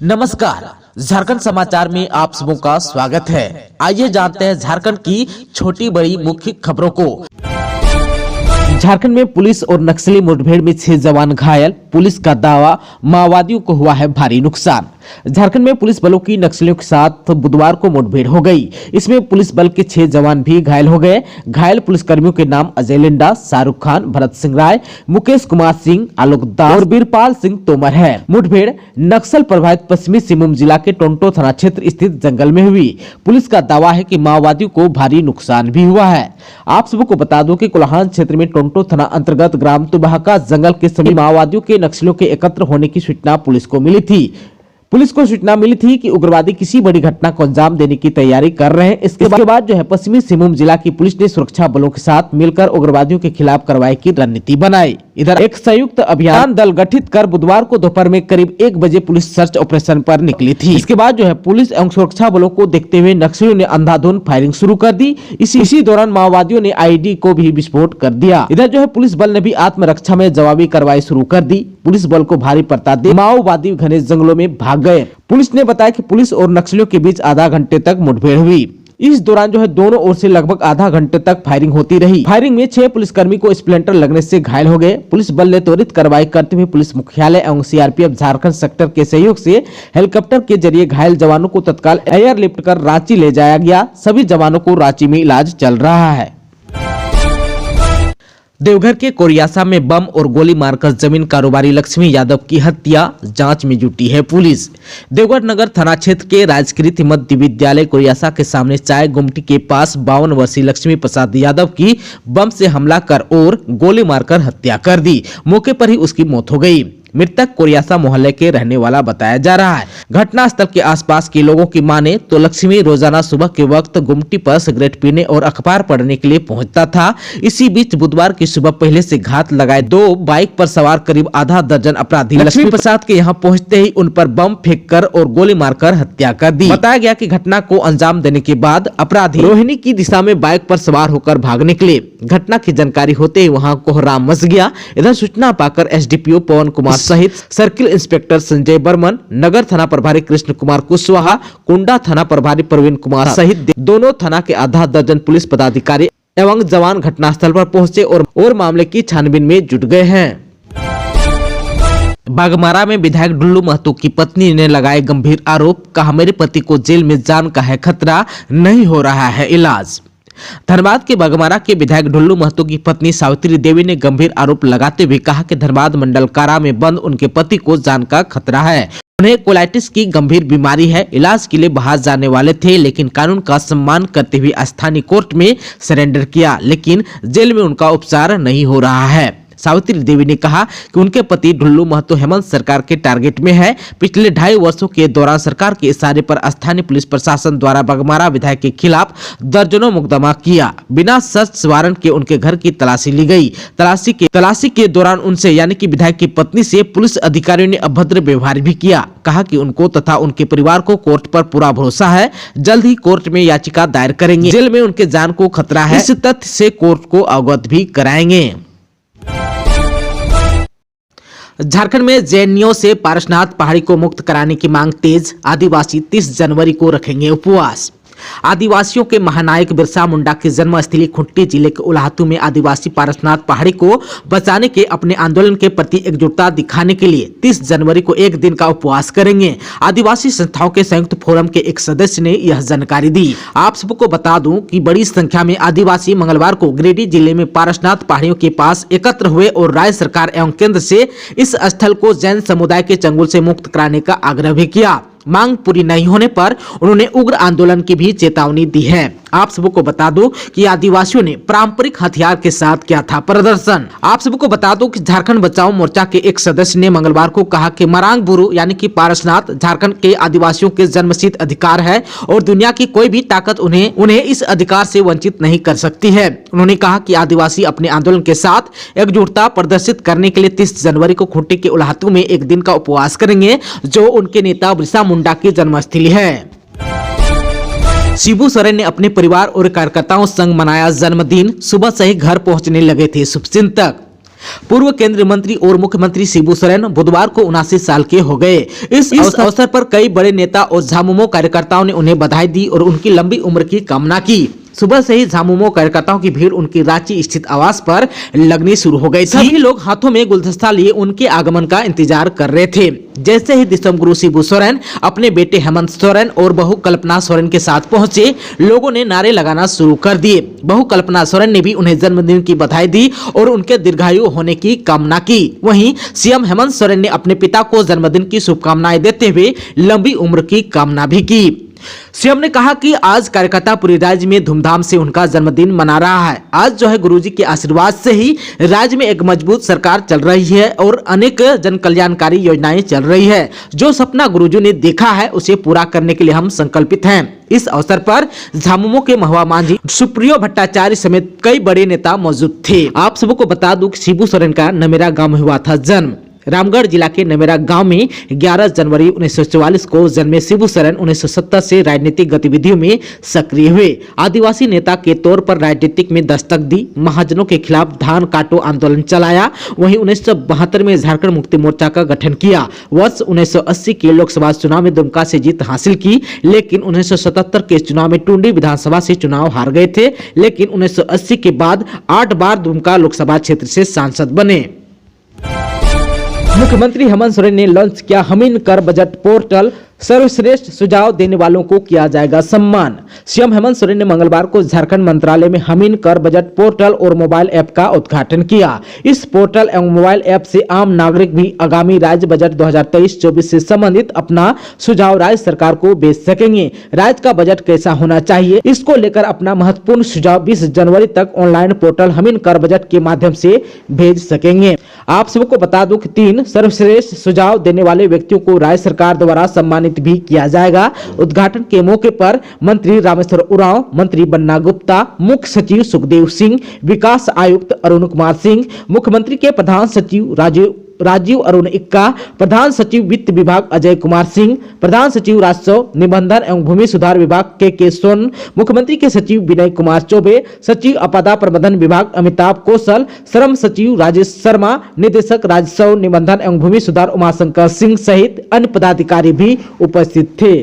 नमस्कार, झारखंड समाचार में आप सबों का स्वागत है। आइए जानते हैं झारखंड की छोटी बड़ी मुख्य खबरों को। झारखंड में पुलिस और नक्सली मुठभेड़ में 6 जवान घायल। पुलिस का दावा, माओवादियों को हुआ है भारी नुकसान। झारखंड में पुलिस बलों की नक्सलियों के साथ बुधवार को मुठभेड़ हो गई। इसमें पुलिस बल के 6 जवान भी घायल हो गए। घायल पुलिसकर्मियों के नाम अजय लिंडा, शाहरुख खान, भरत सिंह राय, मुकेश कुमार सिंह, आलोक दास और बीरपाल सिंह तोमर है। मुठभेड़ नक्सल प्रभावित पश्चिमी सिंहभूम जिला के टोंटो थाना क्षेत्र स्थित जंगल में हुई। पुलिस का दावा है कि माओवादियों को भारी नुकसान भी हुआ है। आप सबको बता दो कि कोल्हान क्षेत्र में टोंटो थाना अंतर्गत ग्राम तुबाहका जंगल के समीप माओवादियों के नक्सलियों के एकत्र होने की सूचना पुलिस को मिली थी। पुलिस को सूचना मिली थी कि उग्रवादी किसी बड़ी घटना को अंजाम देने की तैयारी कर रहे हैं। इसके बाद पश्चिमी सिंहभूम जिला की पुलिस ने सुरक्षा बलों के साथ मिलकर उग्रवादियों के खिलाफ कार्रवाई की रणनीति बनाई। इधर एक संयुक्त अभियान दल गठित कर बुधवार को दोपहर में करीब 1 बजे पुलिस सर्च ऑपरेशन पर निकली थी। इसके बाद पुलिस एवं सुरक्षा बलों को देखते हुए नक्सलियों ने अंधाधुंध फायरिंग शुरू कर दी। इसी दौरान माओवादियों ने आईडी को भी विस्फोट कर दिया। इधर पुलिस बल ने भी आत्मरक्षा में जवाबी कार्रवाई शुरू कर दी। पुलिस बल को भारी पड़ता दे माओवादी घने जंगलों में भाग गए। पुलिस ने बताया कि पुलिस और नक्सलियों के बीच आधा घंटे तक मुठभेड़ हुई। इस दौरान दोनों ओर से लगभग आधा घंटे तक फायरिंग होती रही। फायरिंग में 6 पुलिसकर्मी को स्प्लिंटर लगने से घायल हो गए। पुलिस बल ने त्वरित कार्रवाई करते हुए पुलिस मुख्यालय एवं सीआरपीएफ झारखंड सेक्टर के सहयोग से हेलीकॉप्टर के जरिए घायल जवानों को तत्काल एयरलिफ्ट कर रांची ले जाया गया। सभी जवानों को रांची में इलाज चल रहा है। देवघर के कोरियासा में बम और गोली मारकर जमीन कारोबारी लक्ष्मी यादव की हत्या, जांच में जुटी है पुलिस। देवघर नगर थाना क्षेत्र के राजकृत मध्य विद्यालय कोरियासा के सामने चाय गुमटी के पास 52 वर्षीय लक्ष्मी प्रसाद यादव की बम से हमला कर और गोली मारकर हत्या कर दी। मौके पर ही उसकी मौत हो गई। मृतक कोरियासा मोहल्ले के रहने वाला बताया जा रहा है। घटना स्थल के आसपास के लोगों की माने तो लक्ष्मी रोजाना सुबह के वक्त गुमटी पर सिगरेट पीने और अखबार पढ़ने के लिए पहुंचता था। इसी बीच बुधवार की सुबह पहले से घात लगाए 2 बाइक पर सवार करीब आधा दर्जन अपराधी लक्ष्मी प्रसाद के यहाँ पहुंचते ही उन पर बम फेंककर और गोली मारकर हत्या कर दी। बताया गया कि घटना को अंजाम देने के बाद अपराधी रोहिणी की दिशा में बाइक पर सवार होकर भाग निकले। घटना की जानकारी होते ही वहाँ कोहराम मच गया। इधर सूचना पाकर एसडीपीओ पवन कुमार सहित सर्किल इंस्पेक्टर संजय बर्मन, नगर थाना प्रभारी कृष्ण कुमार कुशवाहा, कुंडा थाना प्रभारी प्रवीण कुमार सहित दोनों थाना के आधा दर्जन पुलिस पदाधिकारी एवं जवान घटनास्थल पर पहुंचे और मामले की छानबीन में जुट गए हैं। बागमारा में विधायक ढुल्लू महतो की पत्नी ने लगाए गंभीर आरोप, कहा मेरे पति को जेल में जान का है खतरा, नहीं हो रहा है इलाज। धनबाद के बागमारा के विधायक ढुल्लू महतो की पत्नी सावित्री देवी ने गंभीर आरोप लगाते हुए कहा कि धनबाद मंडल कारा में बंद उनके पति को जान का खतरा है। उन्हें कोलाइटिस की गंभीर बीमारी है। इलाज के लिए बाहर जाने वाले थे, लेकिन कानून का सम्मान करते हुए स्थानीय कोर्ट में सरेंडर किया, लेकिन जेल में उनका उपचार नहीं हो रहा है। सावित्री देवी ने कहा कि उनके पति ढुल्लू महतो हेमंत सरकार के टारगेट में है। पिछले 2.5 वर्षों के दौरान सरकार के इशारे पर स्थानीय पुलिस प्रशासन द्वारा बागमारा विधायक के खिलाफ दर्जनों मुकदमा किया। बिना सर्च वारंट के उनके घर की तलाशी ली गई। तलाशी के दौरान उनसे यानी कि विधायक की पत्नी से पुलिस अधिकारियों ने अभद्र व्यवहार भी किया। कहा कि उनको तथा उनके परिवार को कोर्ट पर पूरा भरोसा है, जल्द ही कोर्ट में याचिका दायर करेंगे। जेल में उनके जान को खतरा है, इस तथ्य से कोर्ट को अवगत भी कराएंगे। झारखंड में जेएनयू से पारसनाथ पहाड़ी को मुक्त कराने की मांग तेज, आदिवासी 30 जनवरी को रखेंगे उपवास। आदिवासियों के महानायक बिरसा मुंडा की जन्मस्थली खुंटी जिले के उलाहतू में आदिवासी पारसनाथ पहाड़ी को बचाने के अपने आंदोलन के प्रति एकजुटता दिखाने के लिए 30 जनवरी को एक दिन का उपवास करेंगे। आदिवासी संस्थाओं के संयुक्त फोरम के एक सदस्य ने यह जानकारी दी। आप सबको बता दूं कि बड़ी संख्या में आदिवासी मंगलवार को गिरिडीह जिले में पारसनाथ पहाड़ियों के पास एकत्र हुए और राज्य सरकार एवं केंद्र से इस स्थल को जैन समुदाय के चंगुल से मुक्त कराने का आग्रह भी किया। मांग पूरी नहीं होने पर उन्होंने उग्र आंदोलन की भी चेतावनी दी है। आप सबको बता दो कि आदिवासियों ने पारंपरिक हथियार के साथ किया था प्रदर्शन। आप सबको बता दो कि झारखंड बचाओ मोर्चा के एक सदस्य ने मंगलवार को कहा कि मरांग बुरु यानी कि पारसनाथ झारखंड के आदिवासियों के जन्मसिद्ध अधिकार है और दुनिया की कोई भी ताकत उन्हें इस अधिकार से वंचित नहीं कर सकती है। उन्होंने कहा कि आदिवासी अपने आंदोलन के साथ एकजुटता प्रदर्शित करने के लिए 30 जनवरी को खूंटी के उलाहतू में एक दिन का उपवास करेंगे, जो उनके नेता बिरसा मुंडा की जन्मस्थली है। शिबू सोरेन ने अपने परिवार और कार्यकर्ताओं संग मनाया जन्मदिन। सुबह से ही घर पहुंचने लगे थे शुभचिंतक। पूर्व केंद्रीय मंत्री और मुख्यमंत्री शिबू सोरेन बुधवार को 79 साल के हो गए। इस अवसर पर कई बड़े नेता और झामुमो कार्यकर्ताओं ने उन्हें बधाई दी और उनकी लंबी उम्र की कामना की। सुबह से ही झामुमो कार्यकर्ताओं की भीड़ उनकी रांची स्थित आवास पर लगनी शुरू हो गई। सभी लोग हाथों में गुलदस्ता लिए उनके आगमन का इंतजार कर रहे थे। जैसे ही दिसंबर शिबू सोरेन अपने बेटे हेमंत सोरेन और बहू कल्पना सोरेन के साथ पहुंचे, लोगों ने नारे लगाना शुरू कर दिए। बहू कल्पना सोरेन ने भी उन्हें जन्मदिन की बधाई दी और उनके दीर्घायु होने की कामना की। वहीं सीएम हेमंत सोरेन ने अपने पिता को जन्मदिन की शुभकामनाएं देते हुए लंबी उम्र की कामना भी की। सीएम ने कहा कि आज कार्यकर्ता पूरे राज्य में धूमधाम से उनका जन्मदिन मना रहा है। आज जो है गुरुजी के आशीर्वाद से ही राज्य में एक मजबूत सरकार चल रही है और अनेक जन कल्याणकारी योजनाएं चल रही है। जो सपना गुरुजी ने देखा है उसे पूरा करने के लिए हम संकल्पित हैं। इस अवसर पर झामुमो के महुआ मांझी सुप्रियो भट्टाचार्य समेत कई बड़े नेता मौजूद थे। आप सबको बता दूं कि शिबू सोरेन का नमेरा गांव में हुआ था जन्म। रामगढ़ जिला के नमेरा गांव में 11 जनवरी 1944 को जन्मे शिबू सोरेन 1970 से राजनीतिक गतिविधियों में सक्रिय हुए। आदिवासी नेता के तौर पर राजनीतिक में दस्तक दी। महाजनों के खिलाफ धान काटो आंदोलन चलाया। वहीं 1972 में झारखंड मुक्ति मोर्चा का गठन किया। वर्ष 1980 के लोकसभा चुनाव में दुमका से जीत हासिल की, लेकिन 1977 के चुनाव में टुंडी विधानसभा से चुनाव हार गए थे। लेकिन 1980 के बाद 8 बार दुमका लोकसभा क्षेत्र से सांसद बने। मुख्यमंत्री हेमंत सोरेन ने लॉन्च किया हमीन कर बजट पोर्टल। सर्वश्रेष्ठ सुझाव देने वालों को किया जाएगा सम्मान। सीएम हेमंत सोरेन ने मंगलवार को झारखंड मंत्रालय में हमीन कर बजट पोर्टल और मोबाइल ऐप का उद्घाटन किया। इस पोर्टल एवं मोबाइल ऐप से आम नागरिक भी आगामी राज्य बजट 2023-24 से संबंधित अपना सुझाव राज्य सरकार को भेज सकेंगे। राज्य का बजट कैसा होना चाहिए, इसको लेकर अपना महत्वपूर्ण सुझाव 20 जनवरी तक ऑनलाइन पोर्टल हमीन कर बजट के माध्यम से भेज सकेंगे। आप सबको बता दूं कि 3 सर्वश्रेष्ठ सुझाव देने वाले व्यक्तियों को राज्य सरकार द्वारा सम्मानित भी किया जाएगा। उद्घाटन के मौके पर मंत्री रामेश्वर उरांव, मंत्री बन्ना गुप्ता, मुख्य सचिव सुखदेव सिंह, विकास आयुक्त अरुण कुमार सिंह, मुख्यमंत्री के प्रधान सचिव राजीव अरुण इक्का, प्रधान सचिव वित्त विभाग अजय कुमार सिंह, प्रधान सचिव राजस्व निबंधन एवं भूमि सुधार विभाग के सोन, मुख्यमंत्री के सचिव विनय कुमार चौबे, सचिव आपदा प्रबंधन विभाग अमिताभ कौशल, श्रम सचिव राजेश शर्मा, निदेशक राजस्व निबंधन एवं भूमि सुधार उमाशंकर सिंह सहित अन्य पदाधिकारी भी उपस्थित थे।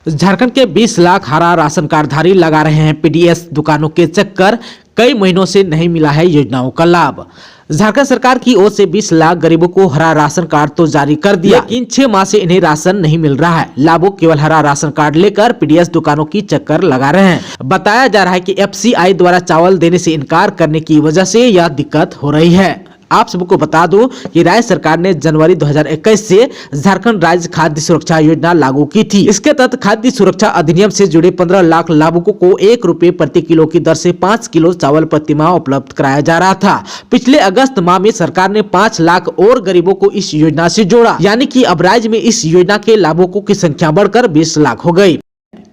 झारखंड के 20 लाख हरा राशन कार्डधारी लगा रहे हैं पीडीएस दुकानों के चक्कर। कई महीनों से नहीं मिला है योजनाओं का लाभ। झारखंड सरकार की ओर से 20 लाख गरीबों को हरा राशन कार्ड तो जारी कर दिया, लेकिन 6 माह से इन्हें राशन नहीं मिल रहा है। लाभुक केवल हरा राशन कार्ड लेकर पीडीएस दुकानों की चक्कर लगा रहे हैं। बताया जा रहा है कि एफसीआई द्वारा चावल देने से इनकार करने की वजह से यह दिक्कत हो रही है। आप सबको बता दूं कि राज्य सरकार ने जनवरी 2021 से झारखंड राज्य खाद्य सुरक्षा योजना लागू की थी। इसके तहत खाद्य सुरक्षा अधिनियम से जुड़े 15 लाख लाभुकों को 1 रुपए प्रति किलो की दर से 5 किलो चावल प्रति माह उपलब्ध कराया जा रहा था। पिछले अगस्त माह में सरकार ने 5 लाख और गरीबों को इस योजना से जोड़ा, यानी कि अब राज्य में इस योजना के लाभुकों की संख्या बढ़कर 20 लाख हो गई।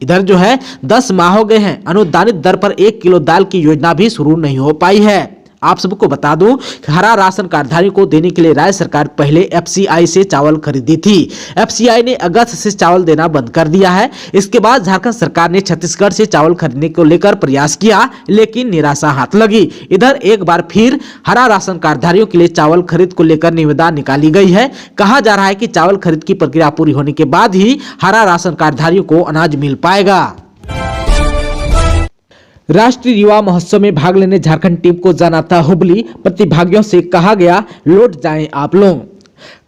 इधर जो है 10 माह हो गए हैं, अनुदानित दर पर 1 किलो दाल की योजना भी शुरू नहीं हो पाई है। आप सबको बता दूं कि हरा राशन कार्डधारियों को देने के लिए राज्य सरकार पहले एफसीआई से चावल खरीदी थी। एफसीआई ने अगस्त से चावल देना बंद कर दिया है। इसके बाद झारखंड सरकार ने छत्तीसगढ़ से चावल खरीदने को लेकर प्रयास किया, लेकिन निराशा हाथ लगी। इधर एक बार फिर हरा राशन कार्डधारियों के लिए चावल खरीद को लेकर निविदा निकाली गई है। कहा जा रहा है कि चावल खरीद की प्रक्रिया पूरी होने के बाद ही हरा राशन कार्डधारियों को अनाज मिल पाएगा। राष्ट्रीय युवा महोत्सव में भाग लेने झारखंड टीम को जाना था हुबली। प्रतिभागियों से कहा गया लौट जाएं आप लोग।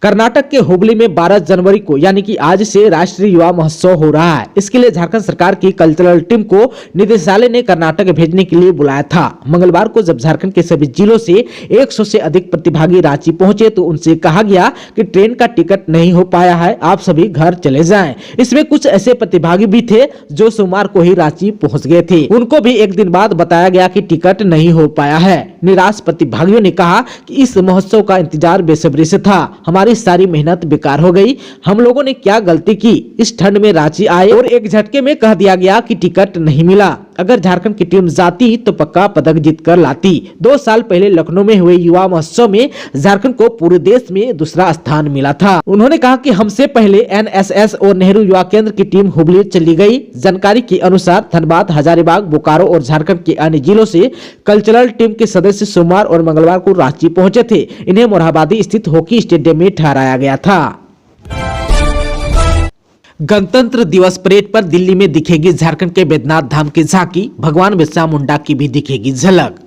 कर्नाटक के हुबली में 12 जनवरी को यानी कि आज से राष्ट्रीय युवा महोत्सव हो रहा है। इसके लिए झारखंड सरकार की कल्चरल टीम को निदेशालय ने कर्नाटक भेजने के लिए बुलाया था। मंगलवार को जब झारखंड के सभी जिलों से 100 से अधिक प्रतिभागी रांची पहुंचे तो उनसे कहा गया कि ट्रेन का टिकट नहीं हो पाया है, आप सभी घर चले जाएं। इसमें कुछ ऐसे प्रतिभागी भी थे जो सोमवार को ही रांची पहुंच गए थे। उनको भी एक दिन बाद बताया गया कि टिकट नहीं हो पाया है। निराश प्रतिभागियों ने कहा कि इस महोत्सव का इंतजार बेसब्री से था। हमारी हमारी सारी मेहनत बेकार हो गई। हम लोगों ने क्या गलती की, इस ठंड में रांची आए और एक झटके में कह दिया गया कि टिकट नहीं मिला। अगर झारखंड की टीम जाती तो पक्का पदक जीत कर लाती। 2 साल पहले लखनऊ में हुए युवा महोत्सव में झारखंड को पूरे देश में दूसरा स्थान मिला था। उन्होंने कहा कि हमसे पहले एनएसएस और नेहरू युवा केंद्र की टीम हुबली चली गई। जानकारी के अनुसार धनबाद, हजारीबाग, बोकारो और झारखंड के अन्य जिलों से कल्चरल टीम के सदस्य सोमवार और मंगलवार को रांची पहुंचे थे। इन्हें मोरहाबादी स्थित हॉकी स्टेडियम में ठहराया गया था। गणतंत्र दिवस परेड पर दिल्ली में दिखेगी झारखंड के बैद्यनाथ धाम की झांकी, भगवान बिरसा मुंडा की भी दिखेगी झलक।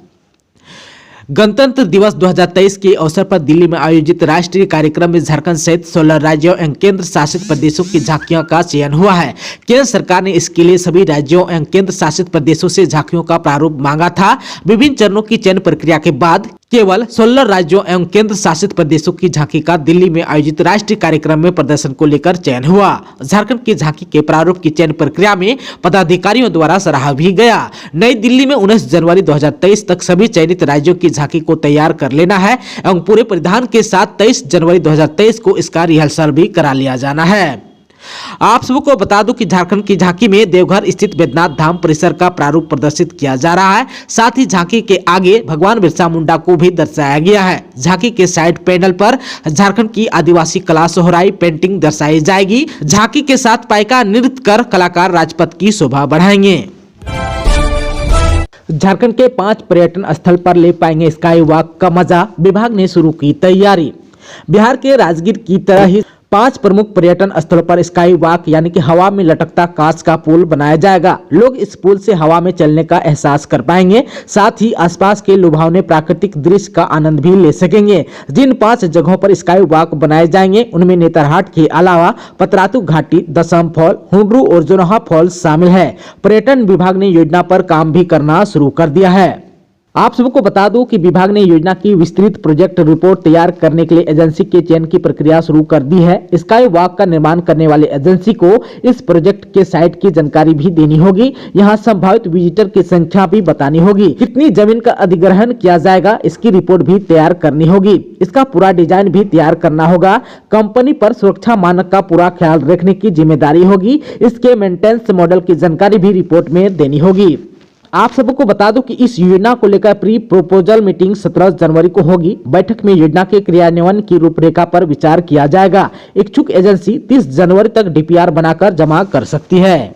गणतंत्र दिवस 2023 के अवसर पर दिल्ली में आयोजित राष्ट्रीय कार्यक्रम में झारखंड सहित 16 राज्यों एवं केंद्र शासित प्रदेशों की झांकियों का चयन हुआ है। केंद्र सरकार ने इसके लिए सभी राज्यों एवं केंद्र शासित प्रदेशों से झांकियों का प्रारूप मांगा था। विभिन्न चरणों की चयन प्रक्रिया के बाद केवल 16 राज्यों एवं केंद्र शासित प्रदेशों की झांकी का दिल्ली में आयोजित राष्ट्रीय कार्यक्रम में प्रदर्शन को लेकर चयन हुआ। झारखंड की झांकी के प्रारूप की चयन प्रक्रिया में पदाधिकारियों द्वारा सराहा भी गया। नई दिल्ली में 19 जनवरी 2023 तक सभी चयनित राज्यों की झांकी को तैयार कर लेना है एवं पूरे परिधान के साथ 23 जनवरी 2023 को इसका रिहर्सल भी करा लिया जाना है। आप सबको बता दूं कि झारखंड की झांकी में देवघर स्थित बैद्यनाथ धाम परिसर का प्रारूप प्रदर्शित किया जा रहा है। साथ ही झांकी के आगे भगवान बिरसा मुंडा को भी दर्शाया गया है। झांकी के साइड पैनल पर झारखंड की आदिवासी कला सोहराई पेंटिंग दर्शाई जाएगी। झांकी के साथ पाइका नृत्य कर कलाकार राजपथ की शोभा बढ़ाएंगे। झारखंड के 5 पर्यटन स्थल पर ले पाएंगे स्काई वॉक का मजा, विभाग ने शुरू की तैयारी। बिहार के राजगीर की तरह ही 5 प्रमुख पर्यटन स्थलों पर स्काई वॉक यानी कि हवा में लटकता कांच का पुल बनाया जाएगा। लोग इस पुल से हवा में चलने का एहसास कर पाएंगे। साथ ही आसपास के लुभावने प्राकृतिक दृश्य का आनंद भी ले सकेंगे। जिन 5 जगहों पर स्काई वॉक बनाए जाएंगे उनमें नेतरहाट के अलावा पतरातू घाटी, दशम फॉल, हुंडरू और जोनहा फॉल शामिल है। पर्यटन विभाग ने योजना पर काम भी करना शुरू कर दिया है। आप सबको बता दूं कि विभाग ने योजना की विस्तृत प्रोजेक्ट रिपोर्ट तैयार करने के लिए एजेंसी के चयन की प्रक्रिया शुरू कर दी है। स्काई वॉक का निर्माण करने वाले एजेंसी को इस प्रोजेक्ट के साइट की जानकारी भी देनी होगी। यहां संभावित विजिटर की संख्या भी बतानी होगी। कितनी जमीन का अधिग्रहण किया जाएगा इसकी रिपोर्ट भी तैयार करनी होगी। इसका पूरा डिजाइन भी तैयार करना होगा। कंपनी पर सुरक्षा मानक का पूरा ख्याल रखने की जिम्मेदारी होगी। इसके मेंटेनेंस मॉडल की जानकारी भी रिपोर्ट में देनी होगी। आप सबको बता दूं कि इस योजना को लेकर प्री प्रोपोजल मीटिंग 17 जनवरी को होगी। बैठक में योजना के क्रियान्वयन की रूपरेखा पर विचार किया जाएगा। इच्छुक एजेंसी 30 जनवरी तक डीपीआर बनाकर जमा कर सकती है।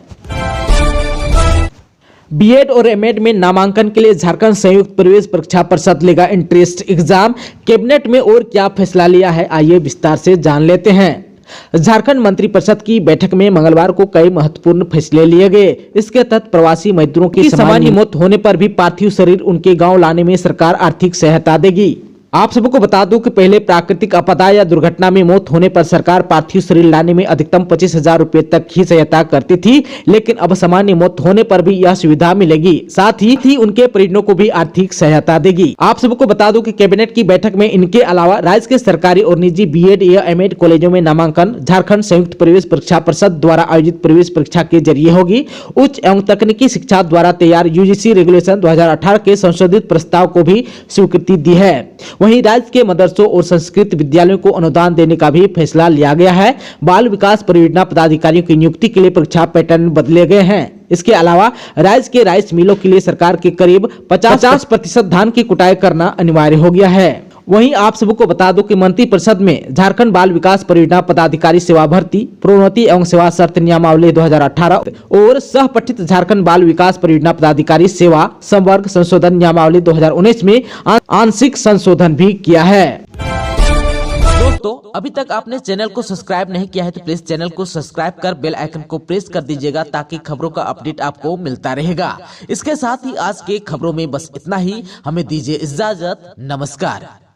बीएड और एमएड में नामांकन के लिए झारखंड संयुक्त प्रवेश परीक्षा परिषद लेगा एंट्रेंस एग्जाम। कैबिनेट में और क्या फैसला लिया है, आइए विस्तार से जान लेते हैं। झारखंड मंत्रिपरिषद की बैठक में मंगलवार को कई महत्वपूर्ण फैसले लिए गए। इसके तहत प्रवासी मजदूरों की सामान्य मौत होने पर भी पार्थिव शरीर उनके गांव लाने में सरकार आर्थिक सहायता देगी। आप सबको बता दूं कि पहले प्राकृतिक आपदा या दुर्घटना में मौत होने पर सरकार पार्थिव शरीर लाने में अधिकतम 25,000 रुपए तक ही सहायता करती थी, लेकिन अब सामान्य मौत होने पर भी यह सुविधा मिलेगी। साथ ही उनके परिजनों को भी आर्थिक सहायता देगी। आप सबको बता दूं कि कैबिनेट की बैठक में इनके अलावा राज्य के सरकारी और निजी बीएड या एमएड कॉलेजों में नामांकन झारखंड संयुक्त प्रवेश परीक्षा परिषद द्वारा आयोजित प्रवेश परीक्षा के जरिए होगी। उच्च एवं तकनीकी शिक्षा द्वारा तैयार यूजीसी रेगुलेशन 2018 के संशोधित प्रस्ताव को भी स्वीकृति दी है। वहीं राज्य के मदरसों और संस्कृत विद्यालयों को अनुदान देने का भी फैसला लिया गया है। बाल विकास परियोजना पदाधिकारियों की नियुक्ति के लिए परीक्षा पैटर्न बदले गए हैं। इसके अलावा राज्य के राइस मिलों के लिए सरकार के करीब 50% धान की कुटाई करना अनिवार्य हो गया है। वहीं आप सबको बता दो कि मंत्रिपरिषद में झारखंड बाल विकास परियोजना पदाधिकारी सेवा भर्ती, प्रोन्नति एवं सेवा शर्त नियमावली 2018 और सह पठित झारखंड बाल विकास परियोजना पदाधिकारी सेवा संवर्ग संशोधन नियमावली 2019 में आंशिक संशोधन भी किया है। दोस्तों, अभी तक आपने चैनल को सब्सक्राइब नहीं किया है तो प्लीज चैनल को सब्सक्राइब कर बेल आइकन को प्रेस कर दीजिएगा ताकि खबरों का अपडेट आपको मिलता रहेगा। इसके साथ ही आज के खबरों में बस इतना ही। हमें दीजिए इजाजत। नमस्कार।